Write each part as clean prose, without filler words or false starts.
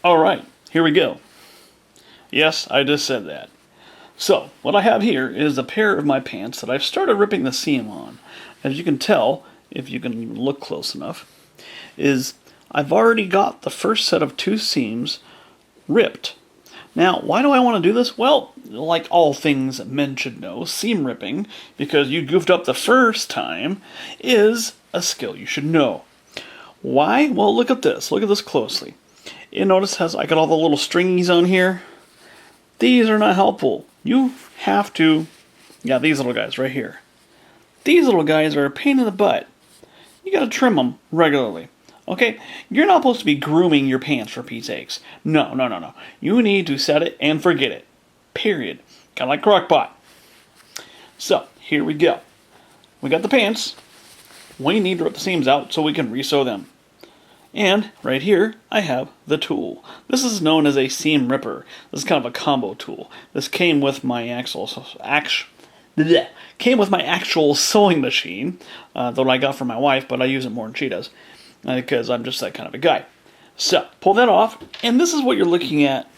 Alright, here we go. Yes, I just said that. So, what I have here is a pair of my pants that I've started ripping the seam on. As you can tell, if you can look close enough, is I've already got the first set of 2 seams ripped. Now, why do I want to do this? Well, like all things men should know, seam ripping, because you goofed up the first time, is a skill you should know. Why? Well, look at this. Look at this closely. You notice how I got all the little stringies on here? These are not helpful. You have to... Yeah, these little guys right here. These little guys are a pain in the butt. You gotta trim them regularly. Okay? You're not supposed to be grooming your pants for Pete's sakes. No, no, no, no. You need to set it and forget it. Period. Kind of like Crock-Pot. So, here we go. We got the pants. We need to rip the seams out so we can re-sew them. And right here, I have the tool. This is known as a seam ripper. This is kind of a combo tool. This came with my actual sewing machine that I got from my wife, but I use it more than she does because I'm just that kind of a guy. So, pull that off, and this is what you're looking at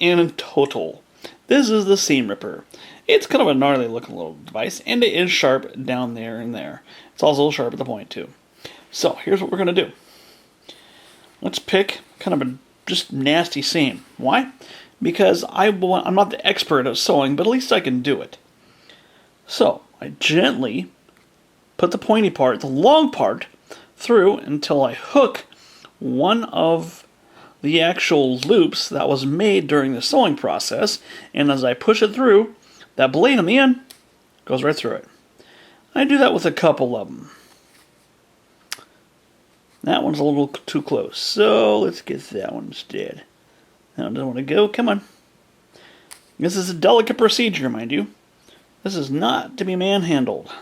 in total. This is the seam ripper. It's kind of a gnarly looking little device, and it is sharp down there and there. It's also sharp at the point too. So, here's what we're going to do. Let's pick kind of a just nasty seam. Why? Because I'm not the expert at sewing, but at least I can do it. So, I gently put the pointy part, the long part, through until I hook one of the actual loops that was made during the sewing process, and as I push it through, that blade on the end goes right through it. I do that with a couple of them. That one's a little too close, so let's get that one instead. That one doesn't want to go. Come on. This is a delicate procedure, mind you. This is not to be manhandled.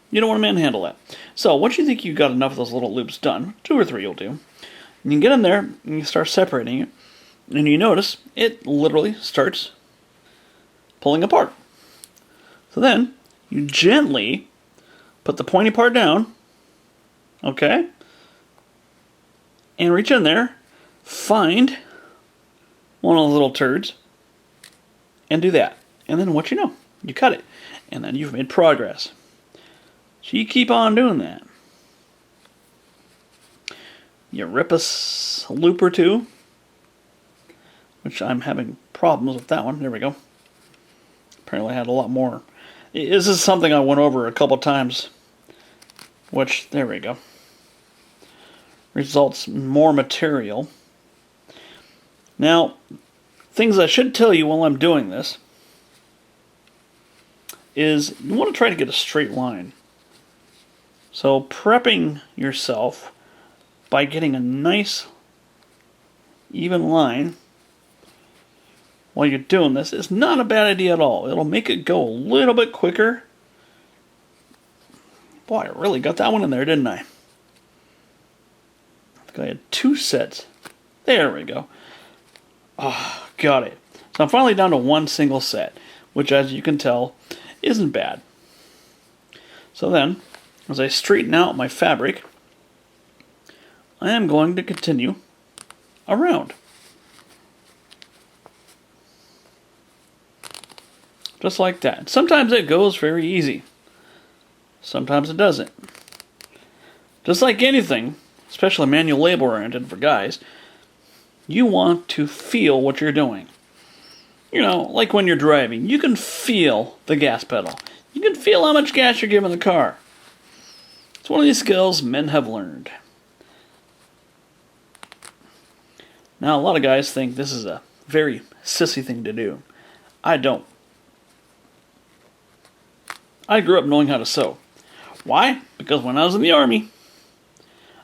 You don't want to manhandle that. So, once you think you've got enough of those little loops done, 2 or 3 will do, you can get in there and you start separating it, and you notice it literally starts pulling apart. So then, you gently put the pointy part down, okay? And reach in there, find one of those little turds, and do that. And then what you know, you cut it. And then you've made progress. So you keep on doing that. You rip a loop or 2, which I'm having problems with that one. There we go. Apparently I had a lot more. This is something I went over a couple times, which, there we go. Results in more material. Now, things I should tell you while I'm doing this is you want to try to get a straight line. So prepping yourself by getting a nice even line while you're doing this is not a bad idea at all. It'll make it go a little bit quicker. Boy, I really got that one in there, didn't I? I had 2 sets. There we go. Ah, got it. So I'm finally down to 1 single set, which as you can tell, isn't bad. So then, as I straighten out my fabric, I am going to continue around. Just like that. Sometimes it goes very easy. Sometimes it doesn't. Just like anything, especially manual labor oriented for guys, you want to feel what you're doing. You know, like when you're driving, you can feel the gas pedal. You can feel how much gas you're giving the car. It's one of these skills men have learned. Now, a lot of guys think this is a very sissy thing to do. I don't. I grew up knowing how to sew. Why? Because when I was in the Army,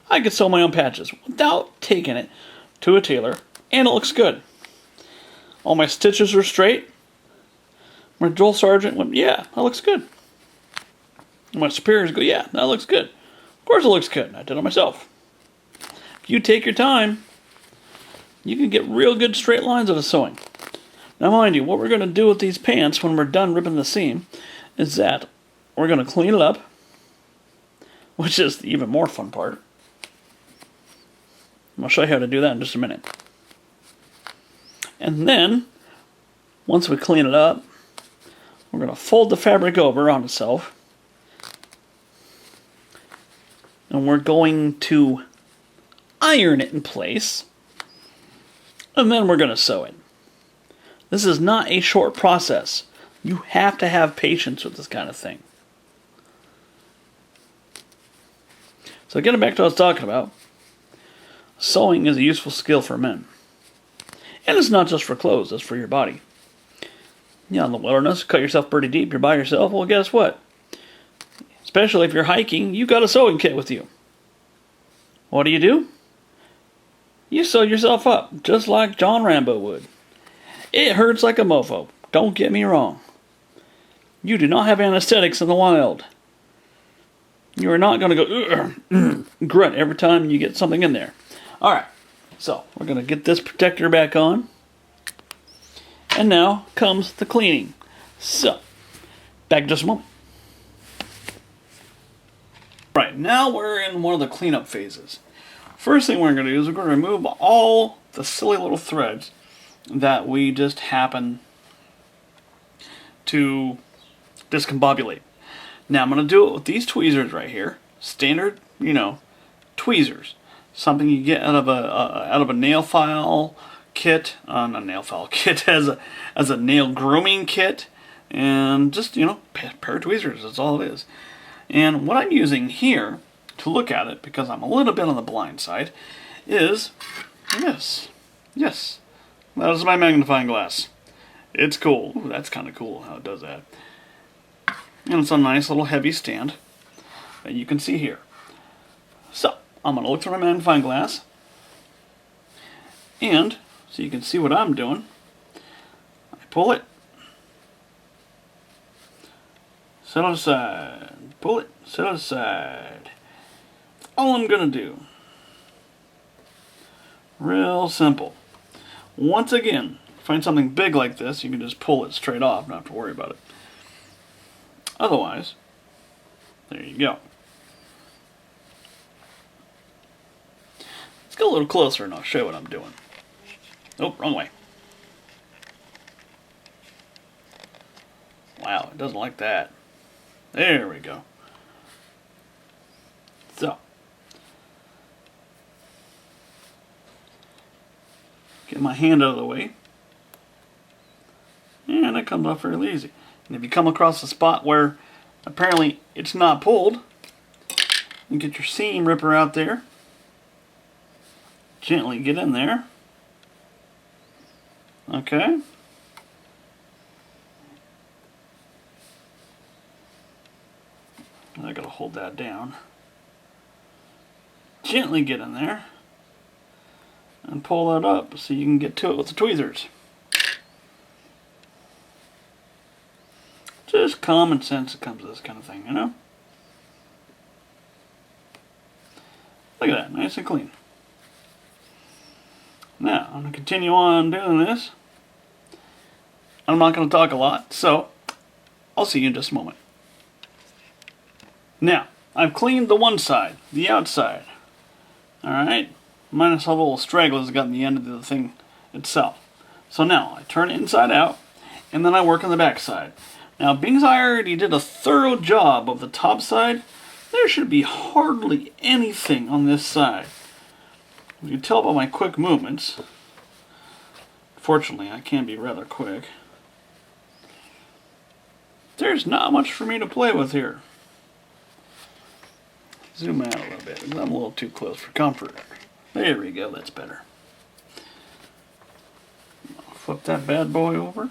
I could sew my own patches without taking it to a tailor, and it looks good. All my stitches are straight. My drill sergeant went, yeah, that looks good. And my superiors go, yeah, that looks good. Of course it looks good. I did it myself. If you take your time, you can get real good straight lines out of sewing. Now mind you, what we're going to do with these pants when we're done ripping the seam is that we're going to clean it up, which is the even more fun part. I'll show you how to do that in just a minute. And then, once we clean it up, we're going to fold the fabric over on itself. And we're going to iron it in place. And then we're going to sew it. This is not a short process. You have to have patience with this kind of thing. So getting back to what I was talking about, sewing is a useful skill for men. And it's not just for clothes, it's for your body. Yeah, in the wilderness, cut yourself pretty deep, you're by yourself, well guess what? Especially if you're hiking, you got a sewing kit with you. What do? You sew yourself up, just like John Rambo would. It hurts like a mofo, don't get me wrong. You do not have anesthetics in the wild. You are not going to go grunt every time you get something in there. Alright, so we're going to get this protector back on. And now comes the cleaning. So, back in just a moment. Right, now we're in one of the cleanup phases. First thing we're going to do is we're going to remove all the silly little threads that we just happen to discombobulate. Now I'm going to do it with these tweezers right here. Standard, tweezers. Something you get out of a nail file kit, not a nail file kit, as a nail grooming kit, and just pair of tweezers. That's all it is. And what I'm using here to look at it, because I'm a little bit on the blind side, is this. Yes, that is my magnifying glass. It's cool. Ooh, that's kind of cool how it does that. And it's a nice little heavy stand that you can see here. So, I'm going to look through my magnifying glass. And, so you can see what I'm doing, I pull it, set it aside, pull it, set it aside. All I'm going to do, real simple. Once again, find something big like this, you can just pull it straight off, not have to worry about it. Otherwise, there you go. Let's go a little closer and I'll show you what I'm doing. Oh, wrong way. Wow, it doesn't like that. There we go. So, get my hand out of the way. And it comes off fairly easy. And if you come across a spot where apparently it's not pulled, you get your seam ripper out there. Gently get in there. Okay. I gotta hold that down. Gently get in there and pull that up so you can get to it with the tweezers. Just common sense that comes to this kind of thing, Look at that, nice and clean. Now, I'm going to continue on doing this. I'm not going to talk a lot, so I'll see you in just a moment. Now, I've cleaned the one side, the outside. Alright, minus all the little stragglers that got in the end of the thing itself. So now, I turn it inside out, and then I work on the back side. Now, being I already did a thorough job of the top side, there should be hardly anything on this side. You can tell by my quick movements. Fortunately, I can be rather quick. There's not much for me to play with here. Zoom out a little bit, because I'm a little too close for comfort. There we go, that's better. I'll flip that bad boy over.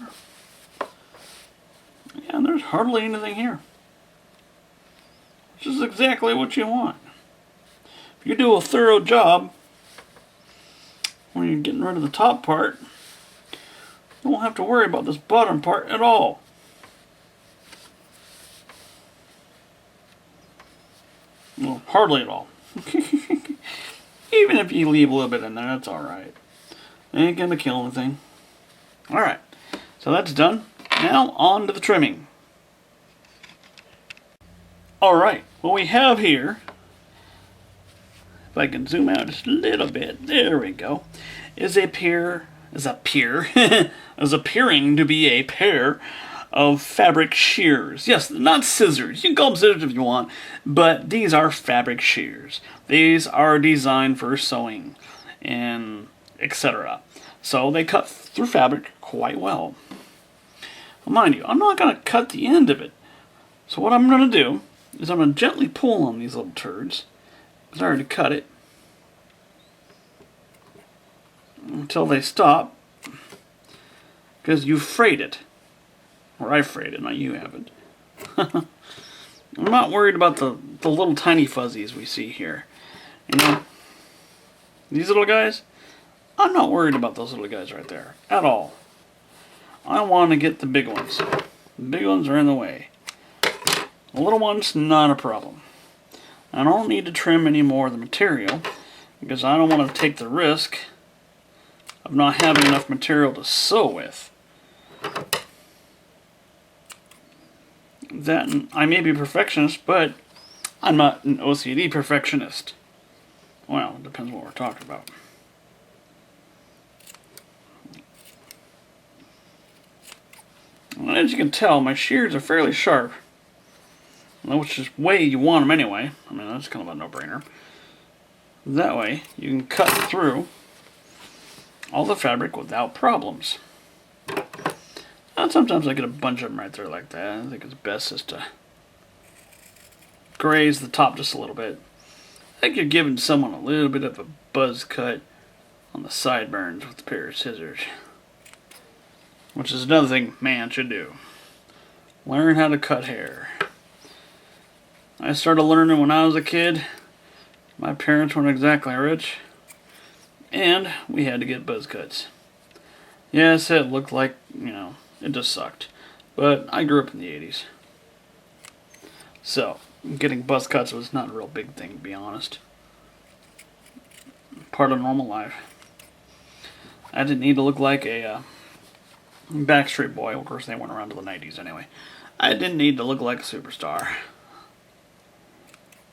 Yeah, and there's hardly anything here. Which is exactly what you want. If you do a thorough job, when you're getting rid of the top part, you won't have to worry about this bottom part at all. Well, hardly at all. Even if you leave a little bit in there, that's alright. Ain't gonna kill anything. Alright, so that's done. Now on to the trimming. Alright, what we have here, if I can zoom out just a little bit, there we go, is a pair is appearing to be a pair of fabric shears. Yes, not scissors. You can call them scissors if you want, but these are fabric shears. These are designed for sewing and etc. So they cut through fabric quite well. Mind you, I'm not going to cut the end of it. So what I'm going to do is I'm going to gently pull on these little turds, because I already cut it, until they stop, because you frayed it. Or I frayed it, not you haven't. I'm not worried about the little tiny fuzzies we see here. You know, these little guys, I'm not worried about those little guys right there at all. I want to get the big ones. The big ones are in the way. The little ones, not a problem. I don't need to trim any more of the material because I don't want to take the risk of not having enough material to sew with. That I may be a perfectionist, but I'm not an OCD perfectionist. Well, it depends what we're talking about. And as you can tell, my shears are fairly sharp, which is way you want them anyway. I mean, that's kind of a no-brainer. That way, you can cut through all the fabric without problems. And sometimes I get a bunch of them right there like that. I think it's best just to graze the top just a little bit. I think you're giving someone a little bit of a buzz cut on the sideburns with a pair of scissors. Which is another thing man should do. Learn how to cut hair. I started learning when I was a kid. My parents weren't exactly rich. And we had to get buzz cuts. Yes, it looked like, it just sucked. But I grew up in the 80s. So, getting buzz cuts was not a real big thing, to be honest. Part of normal life. I didn't need to look like a Backstreet Boy. Of course, they went around to the 90s anyway. I didn't need to look like a superstar.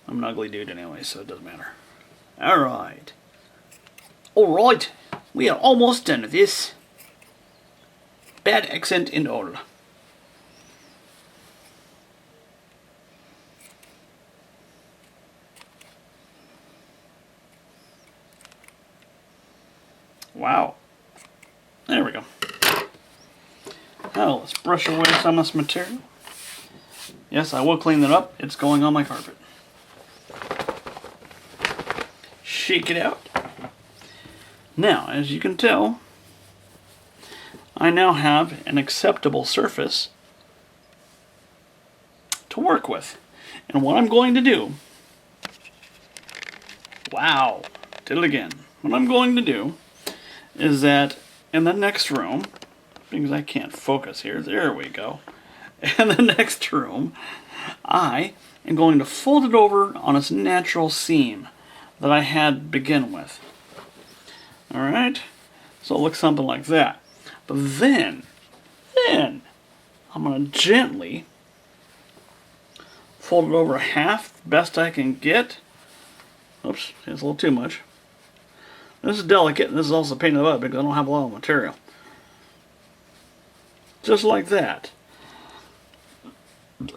I'm an ugly dude anyway, so it doesn't matter. Alright. Alright, we are almost done with this. Bad accent in all. Wow. There we go. Now let's brush away some of this material. Yes, I will clean that up. It's going on my carpet. Shake it out. Now, as you can tell, I now have an acceptable surface to work with. And what I'm going to do, wow, did it again. What I'm going to do is that in the next room, because I can't focus here, there we go. In the next room, I am going to fold it over on its natural seam that I had to begin with. Alright, so it looks something like that. But then I'm going to gently fold it over half, best I can get. Oops, it's a little too much. This is delicate, and this is also a pain in the butt because I don't have a lot of material. Just like that.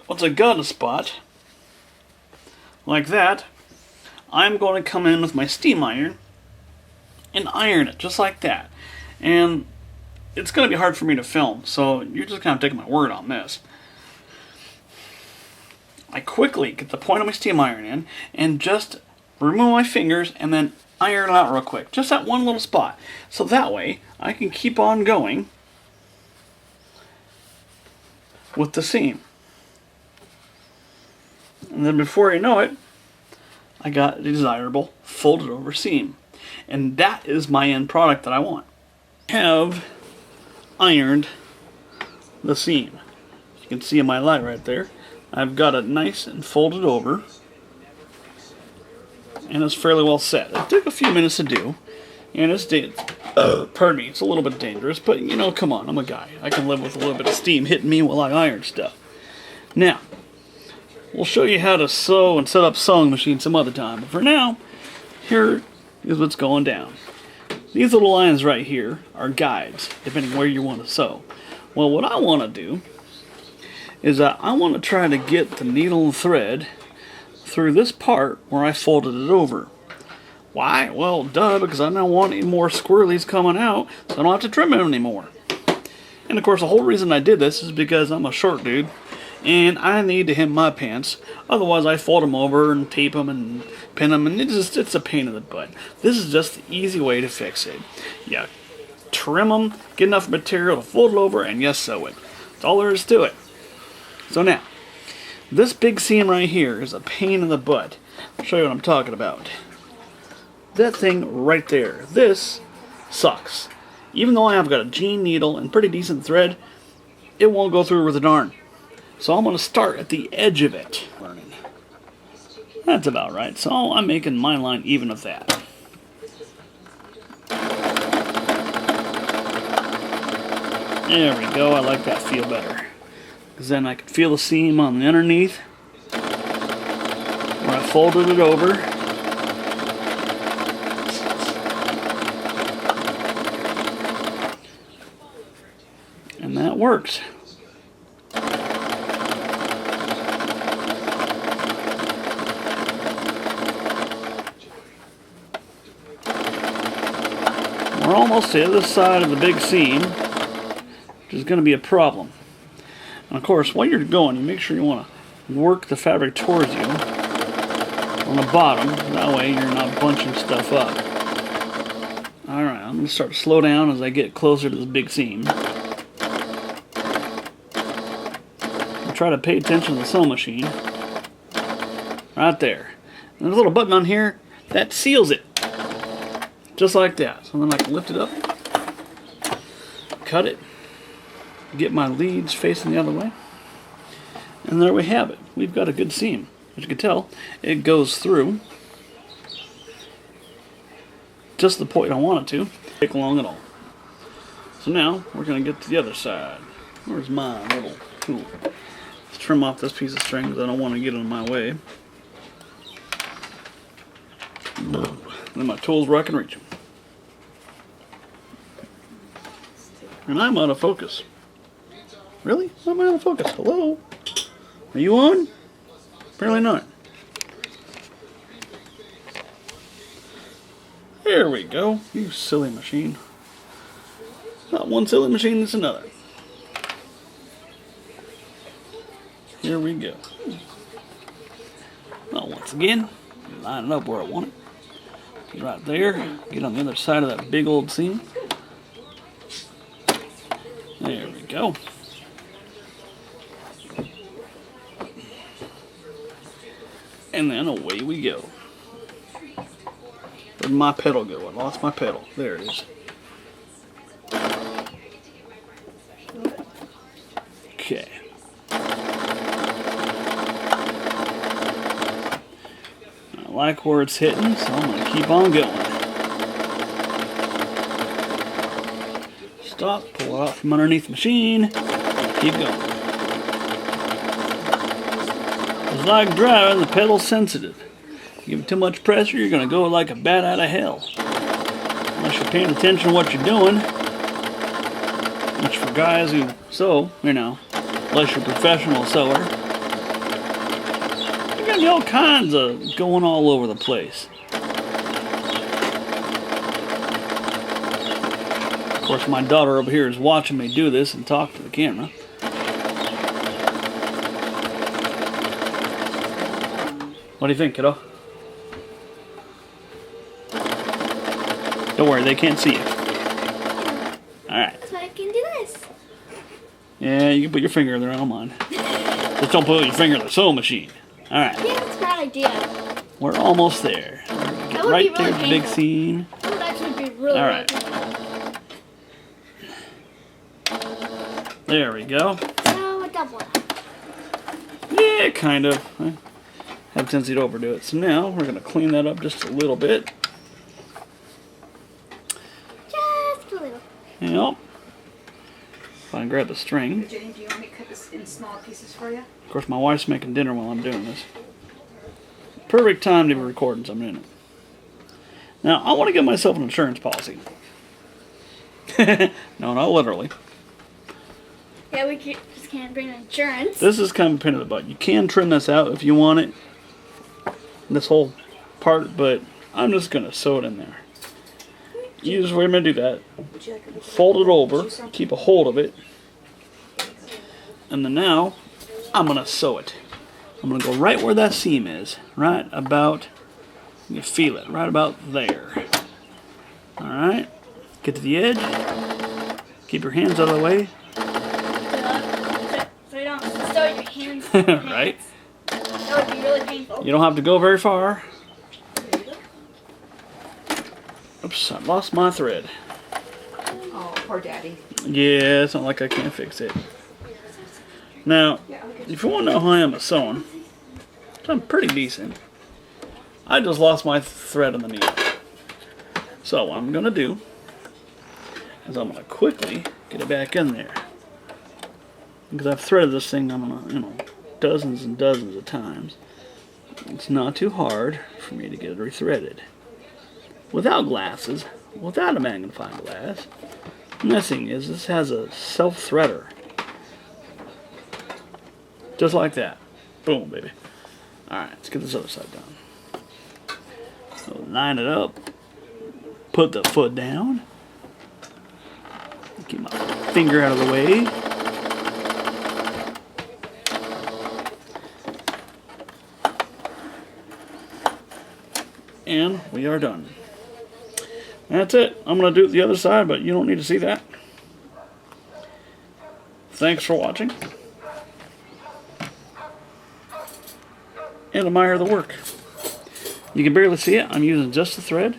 Once I got a spot, like that, I'm going to come in with my steam iron and iron it, just like that. And it's going to be hard for me to film, so you're just kind of taking my word on this. I quickly get the point of my steam iron in and just remove my fingers and then iron it out real quick. Just that one little spot. So that way I can keep on going with the seam. And then before you know it, I got a desirable folded over seam. And that is my end product that I want. I have ironed the seam. You can see in my light right there. I've got it nice and folded over. And it's fairly well set. It took a few minutes to do. And it's pardon me, it's a little bit dangerous, but come on, I'm a guy. I can live with a little bit of steam hitting me while I iron stuff. Now, we'll show you how to sew and set up sewing machines some other time. But for now, here is what's going down. These little lines right here are guides, depending where you want to sew. Well, what I want to do is I want to try to get the needle and thread through this part where I folded it over. Why? Well, duh, because I don't want any more squirrelies coming out, so I don't have to trim them anymore. And of course, the whole reason I did this is because I'm a short dude, and I need to hem my pants. Otherwise, I fold them over and tape them and pin them, and it's a pain in the butt. This is just the easy way to fix it. You trim them, get enough material to fold it over, and you sew it. That's all there is to it. So now, this big seam right here is a pain in the butt. I'll show you what I'm talking about. That thing right there, this sucks. Even though I've got a jean needle and pretty decent thread, it won't go through with a darn. So I'm going to start at the edge of it. That's about right. So I'm making my line even with that. There we go. I like that feel better. Because then I can feel the seam on the underneath where I folded it over. And that works. We're almost to the other side of the big seam, which is going to be a problem. And of course, while you're going, you make sure you want to work the fabric towards you on the bottom. That way you're not bunching stuff up. Alright, I'm going to start to slow down as I get closer to this big seam. Try to pay attention to the sewing machine. Right there. And there's a little button on here that seals it. Just like that. So then I can lift it up, cut it, get my leads facing the other way, and there we have it. We've got a good seam. As you can tell, it goes through just the point I want it to. Take long at all. So now we're going to get to the other side. Where's my little tool? Let's trim off this piece of string because I don't want to get in my way. Then my tool's where I can reach them. And I'm out of focus. Really? I'm out of focus. Hello? Are you on? Apparently not. There we go. You silly machine. Not one silly machine, it's another. Here we go. Now once again, line it up where I want it. Get right there. Get on the other side of that big old seam. There we go. And then away we go. Where'd my pedal go? I lost my pedal. There it is. Okay. I like where it's hitting, so I'm going to keep on going. Stop, pull it out from underneath the machine, keep going. It's like driving, the pedal's sensitive. You give it too much pressure, you're going to go like a bat out of hell. Unless you're paying attention to what you're doing. Which for guys who sew, you know, unless you're a professional sewer, you're going to be all kinds of going all over the place. Of course, my daughter over here is watching me do this and talk to the camera. What do you think, kiddo? Don't worry, they can't see you. Alright. So I can do this. Yeah, you can put your finger in there, I don't mind. Just don't put your finger in the sewing machine. Alright. Yeah, that's a bad idea. We're almost there. Get right there, the big seam. That would actually be really Alright. There we go. So a double. Yeah, kind of. I have a tendency to overdo it. So now we're going to clean that up just a little bit. Just a little. Yep. If I can grab the string. Jenny, do you want me to cut this in small pieces for you? Of course, my wife's making dinner while I'm doing this. Perfect time to be recording, so I'm doing it. Now, I want to give myself an insurance policy. No, not literally. Yeah, just can't bring insurance. This is kind of a pain in the butt. You can trim this out if you want it. This whole part, but I'm just going to sew it in there. We're going to do that. Fold it over, keep a hold of it. And then now, I'm going to sew it. I'm going to go right where that seam is. Right about, you feel it, right about there. Alright, get to the edge. Keep your hands out of the way. So you don't sew your hands. Right? That would be really painful. You don't have to go very far. Oops, I lost my thread. Oh, poor daddy. Yeah, it's not like I can't fix it. Now, if you want to know how I am at sewing, I'm pretty decent. I just lost my thread on the needle. So what I'm going to do is I'm going to quickly get it back in there. Because I've threaded this thing, dozens and dozens of times. It's not too hard for me to get it rethreaded. Without glasses, without a magnifying glass. And the thing is, this has a self-threader. Just like that. Boom, baby. Alright, let's get this other side done. So line it up. Put the foot down. Keep my finger out of the way. And we are done. That's it. I'm going to do it the other side, but you don't need to see that. Thanks for watching. And admire the work. You can barely see it. I'm using just the thread.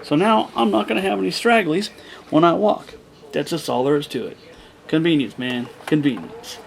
So now I'm not going to have any stragglies when I walk. That's just all there is to it. Convenience, man. Convenience.